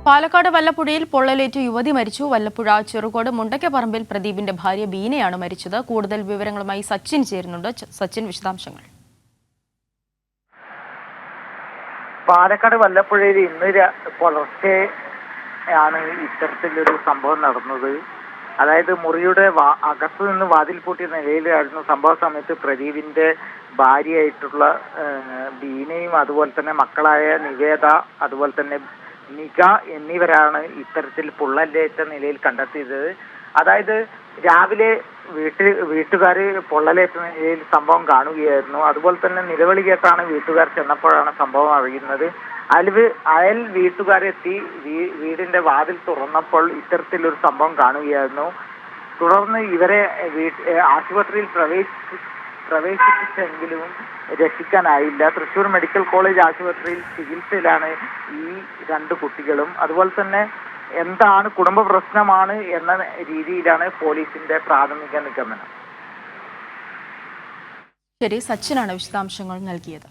പാലക്കാട് വല്ലപ്പുഴയിൽ പൊള്ളലേറ്റ് യുവതി മരിച്ചു. വല്ലപ്പുഴ ചെറുകോട് മുണ്ടക്കപ്പറമ്പിൽ പ്രദീപിന്റെ ഭാര്യ ബീനയാണ് മരിച്ചത്. കൂടുതൽ വിവരങ്ങളുമായി സച്ചിൻ ചേരുന്നുണ്ട്. സച്ചിൻ, വിശദാംശങ്ങൾ. പാലക്കാട് വല്ലപ്പുഴയിൽ ഇന്ന് പുലർച്ചെയാണ് ഇത്തരത്തിലൊരു സംഭവം നടന്നത്. അതായത് മുറിയുടെ അകത്തു നിന്ന് വാതിൽ പൂട്ടിയ നിലയിലായിരുന്നു സംഭവ സമയത്ത് പ്രദീപിന്റെ ഭാര്യയായിട്ടുള്ള ബീനയും അതുപോലെ തന്നെ മക്കളായ നിവേദ അതുപോലെ തന്നെ നിക എന്നിവരാണ് ഇത്തരത്തിൽ പൊള്ളലേറ്റ നിലയിൽ കണ്ടെത്തിയത്. അതായത് രാവിലെ വീട്ടുകാർ പൊള്ളലേറ്റ നിലയിൽ സംഭവം കാണുകയായിരുന്നു. അതുപോലെ തന്നെ നിലവിളി കേട്ടാണ് വീട്ടുകാർ ചെന്നപ്പോഴാണ് സംഭവം അറിയുന്നത്. അയൽ വീട്ടുകാരെത്തി വീടിന്റെ വാതിൽ തുറന്നപ്പോൾ ഇത്തരത്തിലൊരു സംഭവം കാണുകയായിരുന്നു. തുടർന്ന് ഇവരെ ആശുപത്രിയിൽ പ്രവേശിപ്പിച്ചെങ്കിലും രക്ഷിക്കാനായില്ല. തൃശൂർ മെഡിക്കൽ കോളേജ് ആശുപത്രിയിൽ ചികിത്സയിലാണ് ഈ രണ്ട് കുട്ടികളും. അതുപോലെ തന്നെ എന്താണ് കുടുംബ പ്രശ്നമാണ് എന്ന രീതിയിലാണ് പോലീസിന്റെ പ്രാഥമിക നിഗമനം. ശരി, സച്ചിനാണ് വിശദാംശങ്ങൾ നൽകിയത്.